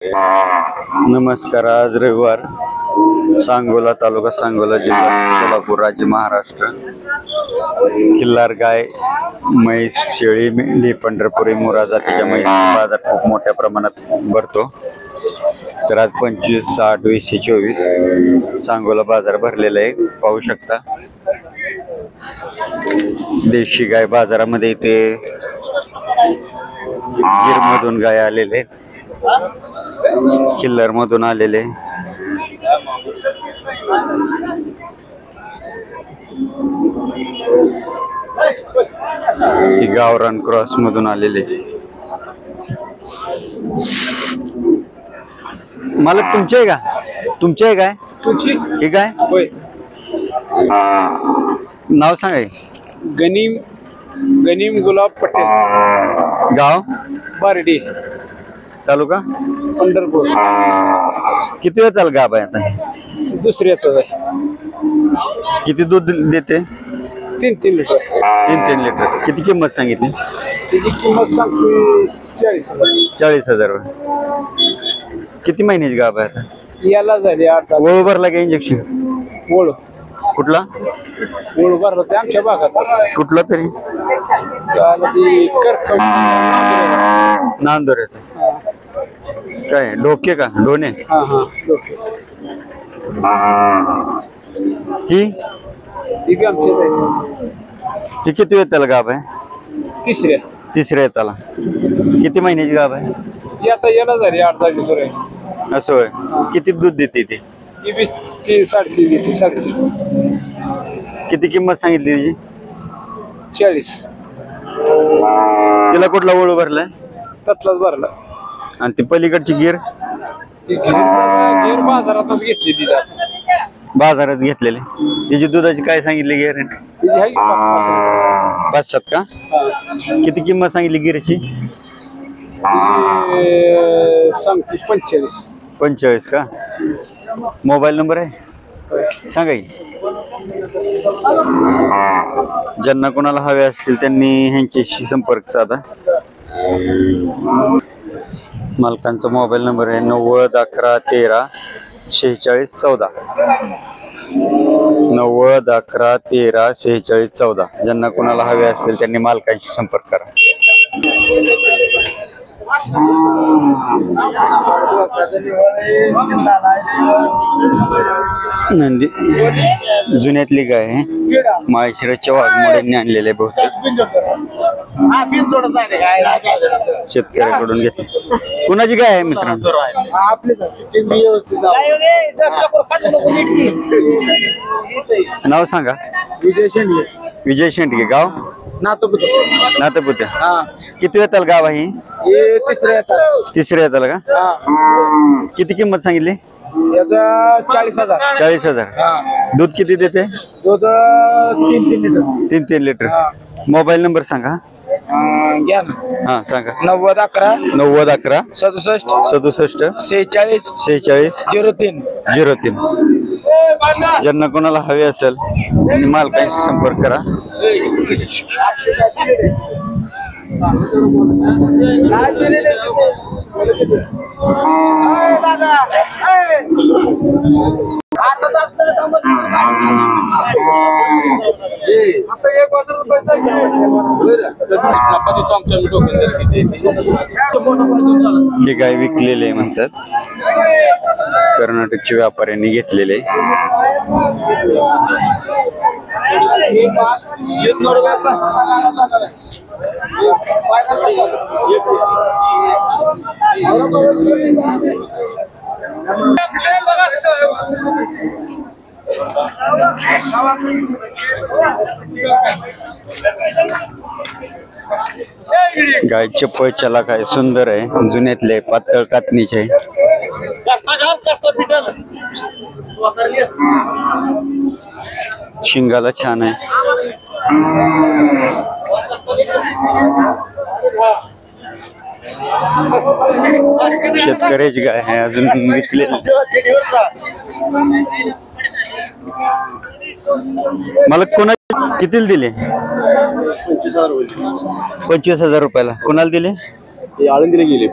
नमस्कार। आज रविवार, सांगोला तालुका, सांगोला जिल्हा, सोलापूर राज्य, महाराष्ट्र। खिल्लार गाय, म्हैस, शेळी, मेंढी, पंढरपुरी, मुरा जातीच्या म्हैस बाजार खूप मोठ्या प्रमाणात भरतो। तर आज 25/6/2024 सांगोला बाजार भरलेला आहे, पाहू शकता। देशी गाय बाजारामध्ये इथे गिर मधून गाय आलेले, खिल्लार मधून आलेले, गावरान क्रॉस मधून आलेले। मालक तुमचे आहे का? तुमचे आहे काय? हे काय नाव सांगा? गनीम गुलाब पटेल, गाव बारडी, तालुका पंढरपूर। किती वेळ चाल गाब आहे आता? दुसऱ्याच आहे। किती दूध देते? 3 लिटर। 3 लिटर। किती किंमत सांगितली? त्याची किंमत सांगते 40,000। 40,000। किती महिन्याची गाब आहे आता? याला झाली 8 वळू भरला का इंजेक्शन? वळू कुठला? वळू भरला ते आमच्या भागात। कुठला तरी नांदोऱ्याचा। काय डोके का डोने? ही किती वेळ त्याला गाब आहे? तिसऱ्या त्याला। किती महिन्याची गाब आहे? आता याला झाली 8-10 दिवस। असं होय। किती दूध देते ती? 3.5 किती किंमत सांगितली तिची? 40। तिला कुठला वळू भरलाय? त्यातलाच भरला। आणि ती पलीकडची गिर? गिर बाजारातच घेतली तिला। बाजारात घेतलेले। तिची दुधाची काय सांगितली गॅरंटी? 5-7 का? किती किंमत सांगितली गिरची? सांगते 45। 45 का? मोबाईल नंबर आहे सांगा की। ज्यांना कोणाला हवे असतील त्यांनी ह्यांच्याशी संपर्क साधा। मालकांचा मोबाईल नंबर आहे 9011134614। 9011134614। ज्यांना कोणाला हवे असतील त्यांनी मालकांशी संपर्क करा। नंदी जुन्यातली गाय आहे, माळशिरसच्या वाघमोड्यांनी आणलेले बहुतेक, शेतकऱ्याकडून घेतली। कुणाची गाय आहे मित्रांनो? नाव सांगा? विजय शेंडगे। गाव नातेपुते। किती वेळ त्याला गाव आहे? तिसऱ्या येताला का? किती किंमत सांगितली? 40,000। दूध किती देते? दूध 3 लिटर। मोबाईल नंबर सांगा? हा सांगा। 9011 67 46 03। ज्यांना कोणाला हवे असेल त्यांनी मालकांशी संपर्क करा। ही गाय विकलेली आहे म्हणतात, कर्नाटकच्या व्यापाऱ्यांनी घेतलेले। गाय चप्पल चला काय सुंदर आहे, जुन्यातले पातळ कातणीचे। शिंगाला छान आहे। शेतकऱ्याची गाय आहे, अजून विकलेली। मला कोणा कितीला दिले? 25,000 रुपयाला। कोणाला दिले? आळंदीला गेले।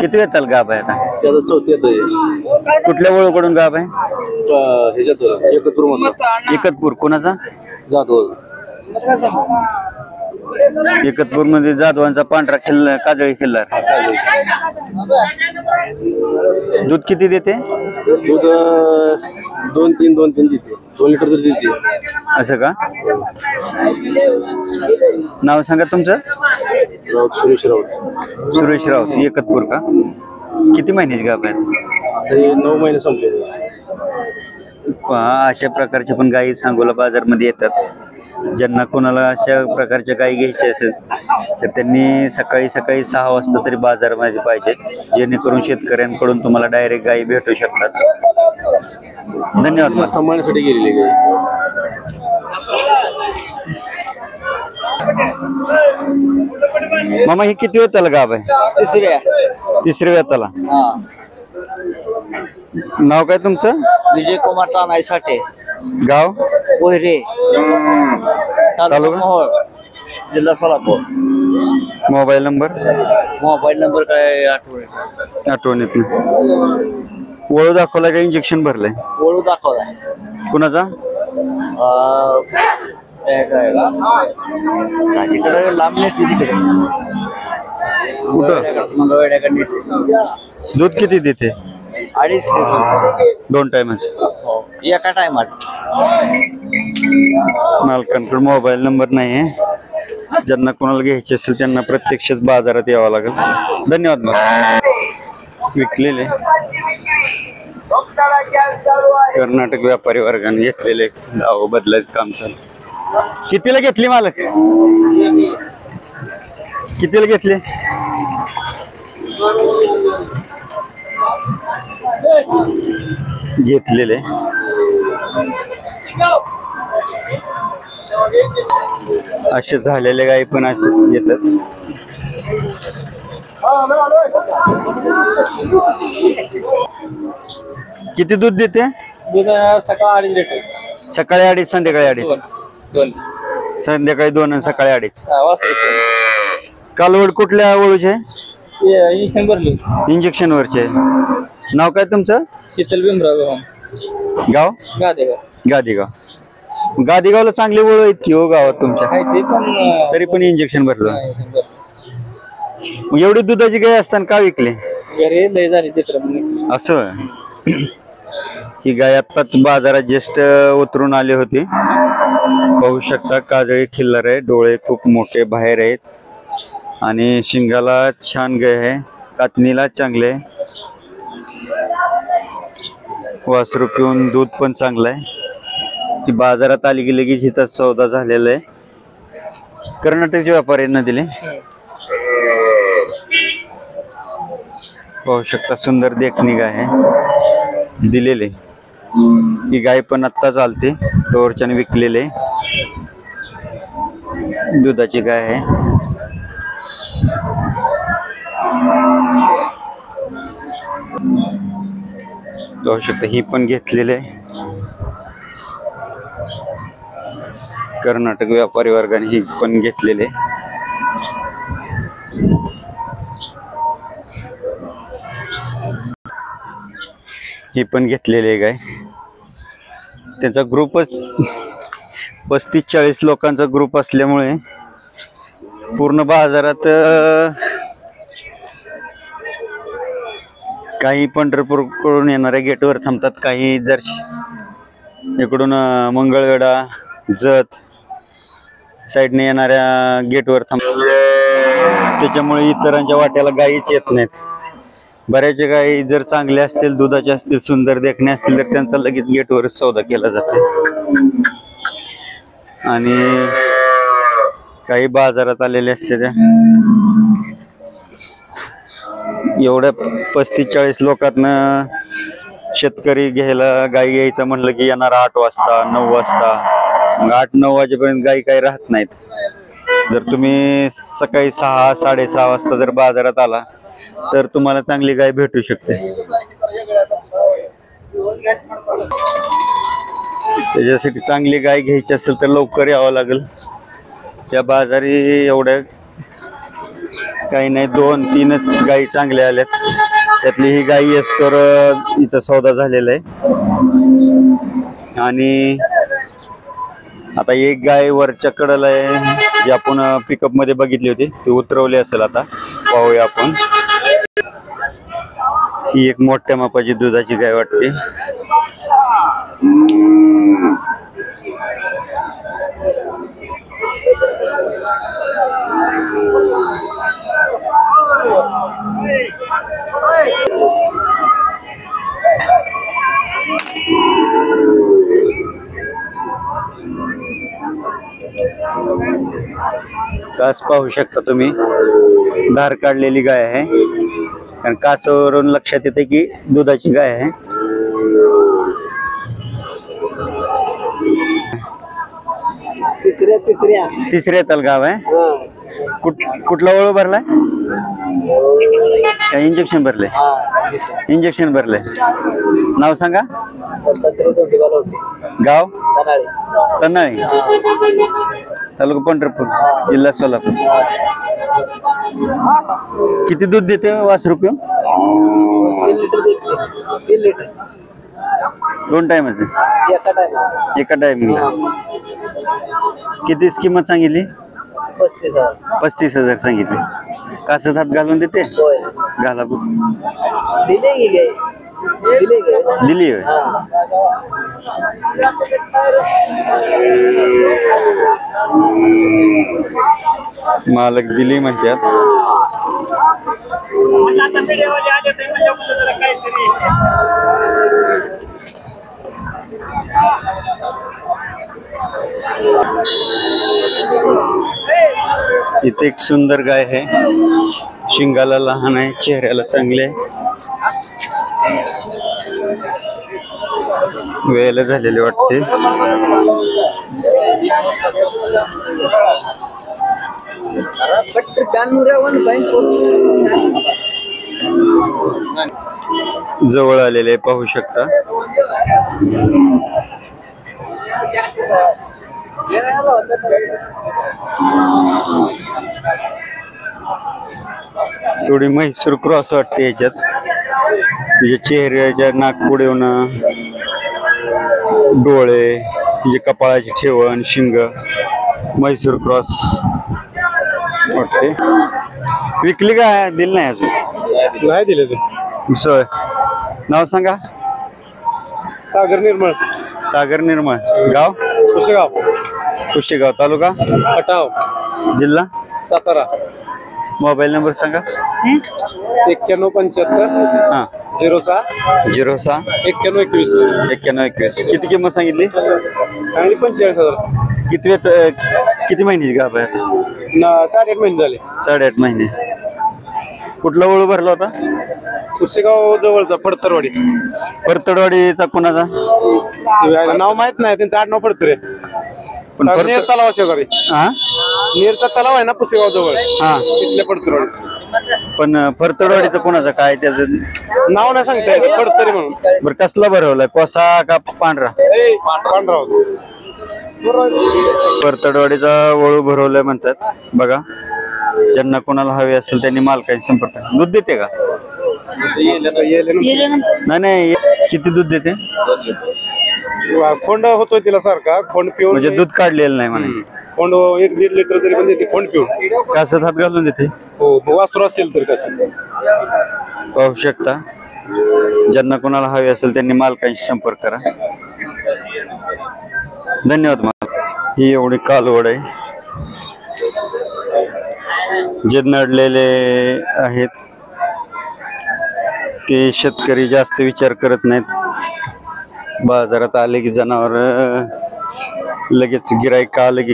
किती वेताल गाभ आहे आता? त्याचा चौथी येतोय कुठल्या वळूकडून गाभ आहे? ह्याच्यात एकत्र एकतपूर. कोणाचा? जाधव. एकतपूर मध्ये जाधवांचा पांढरा खिल्लार, काजळी खिल्लार. दूध किती देते? दूध 2-3 देते. 2 लिटर दूध देते. असं का? नाव सांगा तुमचं? सुरेश राऊत. सुरेश राऊत. एकतपूर का? किती महिन्याची गाभ आहेत? 9 महिने संपले. अशा प्रकारच्या पण गायी सांगोला बाजारमध्ये येतात. ज्यांना कोणाला अशा प्रकारच्या गायी घ्यायच्या असेल तर त्यांनी सकाळी 6 वाजता तरी बाजारामध्ये पाहिजे, जेणेकरून शेतकऱ्यांकडून तुम्हाला डायरेक्ट गायी भेटू शकतात. धन्यवाद. सांभाळण्यासाठी गेलेली मामा ही किती वेताला गाभ आहे? तिसऱ्या वेताला. नाव काय तुमचं? विजय कुमार तानाई साठे, गाव? कोयरे, तालुका? मोहोळ, जिल्हा Solapur. Mobile number? Mobile number काय आठवण येत नाही. वळू दाखवला का इंजेक्शन भरलंय? ओळू दाखवलाय. कुणाचा? तिकडे लांब नेते तिकडे कुठं? मंगळवेड्याकडे. दूध किती देते? 2.5 2 टाइमच. एका टायमात. मालकांकडे मोबाईल नंबर नाही आहे. ज्यांना कोणाला घ्यायचे असेल त्यांना प्रत्यक्षच बाजारात यावं लागेल. धन्यवाद. मग विकलेले कर्नाटक व्यापारी वर्गाने घेतलेले गाव बदलायचं काम चालू. कितीला घेतली मालक? कितीला घेतले? घेतलेले असे झालेले गायी पण येतात. किती दूध देते? सकाळी 2.5 लिटर. सकाळी 2.5, संध्याकाळी 2.5. 2. संध्याकाळी 2 आणि सकाळी 2.5. वाजता कालवड कुठल्या वळूचे? इंजेक्शन भरली. इंजेक्शन वरचे. नाव काय तुमचं? शीतल भीमराव गाव? गादेगाव. गादेगावला चांगले वळू आहेत की हो गावात तुमच्या? तरी पण इंजेक्शन भरलं. मग एवढी दुधाची गाय असताना का विकले? घरी लय झाली चित्र असं. ही गाय आत्ताच बाजारात ज्येष्ठ उतरून आले होते. पाहू शकता काजळी खिल्लार आहे. डोळे खूप मोठे बाहेर आहेत आणि शिंगाला छान गाय आहे. कातणीला चांगले. वासरू पिऊन दूध पण चांगलं आहे. ती बाजारात आली की लगेच इथं सौदा झालेला आहे. कर्नाटकच्या व्यापाऱ्यांना दिले. पाहू शकता सुंदर देखणी गाय आहे. दिलेले. ही गाय पण आत्ता चालते तोरच्याने विकलेले. दुधाची गाय आहे. पाहू शकता ही पण घेतलेले आहे. कर्नाटक व्यापारी वर्गाने ही पण घेतलेले. ही पण घेतलेली गाय. त्याचा ग्रुपच 35-40 लोकांचा ग्रुप असल्यामुळे पूर्ण बाजारात काही पंढरपूरकडून येणाऱ्या गेटवर थांबतात. काही जर इकडून मंगळवेढा जत साईडने येणाऱ्या गेटवर थांबतात. त्याच्यामुळे इतरांच्या वाट्याला गायीच येत नाहीत. बऱ्याच गायी जर चांगल्या असतील, दुधाच्या असतील, सुंदर देखणे असतील तर त्यांचा लगेच गेटवर सौदा केला जातो. आणि काही बाजारात आलेले असते त्या एवढ्या 35-40 लोकांना शेतकरी घ्यायला गाई घ्यायचं म्हणलं की येणार 8 वाजता 9 वाजता. मग 8-9 वाजेपर्यंत गाई काही राहत नाहीत. जर तुम्ही सकाळी 6, 6:30 वाजता जर बाजारात आला तर तुम्हाला चांगली गाय भेटू शकते. त्याच्यासाठी चांगली गाय घ्यायची असेल तर लवकर यावं लागेल. त्या बाजारी एवढ्या काही नाही, 2-3च गायी चांगल्या आल्यात. त्यातली ही गायी असतर इथं सौदा झालेला आहे. आणि आता एक गाय वरच्या कडेला आहे, जी आपण पिकअप मध्ये बघितली होती, ती उतरवली असेल. आता पाहूया आपण. ही एक मोठ्या मापाची दुधाची गाय वाटते. कास पाहू शकता तुम्ही, धार काढलेली गाय आहे. कारण कासावरून लक्षात येते की दुधाची गाय आहे. तिसऱ्या तल गाव आहे. कुठला ओळख भरलाय? इंजेक्शन भरले? इंजेक्शन भरले. नाव सांगा. गाव तनाळी, तालुका पंढरपूर, जिल्हा सोलापूर. किती दूध देते वासरू पिऊन? 3 लिटर. 2 टायमाचं? एका टायमिंगला. किती किंमत सांगितली? 35,000 सांगितले. कासत हात घालून देते? घाला. दिली होय. मालक दिली म्हणतात. इथे एक सुंदर गाय आहे. शिंगाला लहान आहे, चेहऱ्याला चांगले आहे. वेळेला झालेले वाटते. जवळ आलेले पाहू शकता. थोडी म्हैसूर क्रॉस वाटते याच्यात. तिच्या चेहऱ्याच्या नाकपुडे होणं, डोळे, तिचे कपाळाची ठेवण, शिंग, म्हैसूर क्रॉस वाटते. विकली का? दिली नाही अजून? नाही दिले ते. सोय. नाव सांगा. सागर निर्मळ. सागर निर्मळ. गाव? कुशेगाव. कुशेगाव, तालुका खटाव, जिल्हा सातारा. मोबाईल नंबर सांगा. 9175 हां 06 06 9121. 9121. किती किंमत सांगितली? सांगली 45,000. किती महिन्याची गाभ आहे? 8.5 महिने झाले. 8.5 महिने. कुठला ओळू भरला होता? कुशेगाव जवळचा फडतरवाडी. परतडवाडीचा कोणाचा? नाव माहित नाही, त्यांचं आडनाव फडतरे. पण नेर तलाव शेजारी. हा, नेरचा तलाव आहे ना पुसेगाव जवळ, हा. तिथल्या फडतरवाडी. पण फरतडवाडीचं कोणाचं काय त्याचं नाव नाही सांगता येत. फडतरे म्हणून. बरं, कसला भरवलाय? कोसा का पांढरा? पांढरा होता. परतडवाडीचा वळू भरवलाय म्हणतात. बघा, ज्यांना कोणाला हवे असेल त्यांनी मालकाशी संपर्क करा. दूध देते का? नाही नाही, किती दूध देते? खोंड होतोय तिला सारखा. खोंड पिऊन म्हणजे दूध काढलेलं नाही म्हणे. खोंड 1-1.5 लिटर तरी पण देते खोंड पिऊन. कासत हात घालून देते. हो, वासरू असेल तर कसं. पाहू शकता. ज्यांना कोणाला हवे असेल त्यांनी मालकांशी संपर्क करा. धन्यवाद. ही एवढी कालवड आहे. जे नडलेले आहेत ते शेतकरी जास्त विचार करत नाहीत. बाजारात आले की जनावर लगेच गिराईक आलं की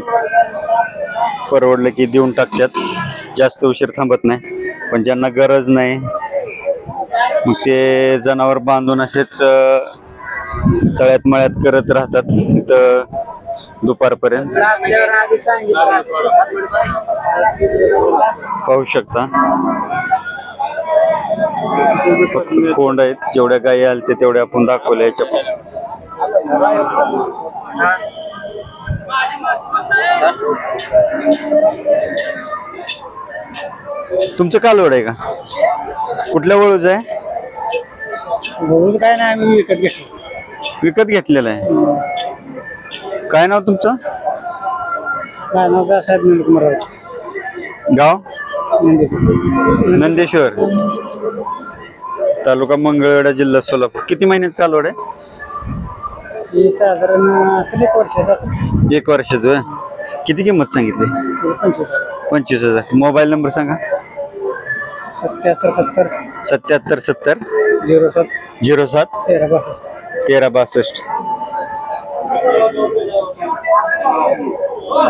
परवडलं की देऊन टाकतात. जास्त उशीर थांबत नाही. पण ज्यांना गरज नाही मग ते जनावर बांधून असेच तळ्यात मळ्यात करत राहतात तिथं दुपारपर्यंत. पाहू शकता. फक्त कोंड आहेत. जेवढ्या गायी आल्या तेवढ्या आपण दाखवल्या याच्या. तुमचं कालवड आहे का? कुठल्या वळूच आहे? काय नाही आम्ही विकत घेतो. विकत घेतलेलं आहे. काय नाव तुमचं? काय नाव का साहेब नंदकुमार गाव? नंदेश्वर, तालुका मंगळवेढा, जिल्हा सोलापूर. किती महिन्याचं कालवड आहे? साधारण 1 वर्षाचं आहे. किती किंमत सांगितली? 25,000. मोबाईल नंबर सांगा. 77 70 07 13 62.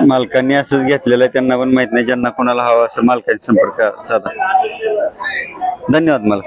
मालकांनी असंच घेतलेलं आहे, त्यांना पण माहित नाही. ज्यांना कोणाला हवा असेल मालकांचा संपर्क साधा. धन्यवाद मालक.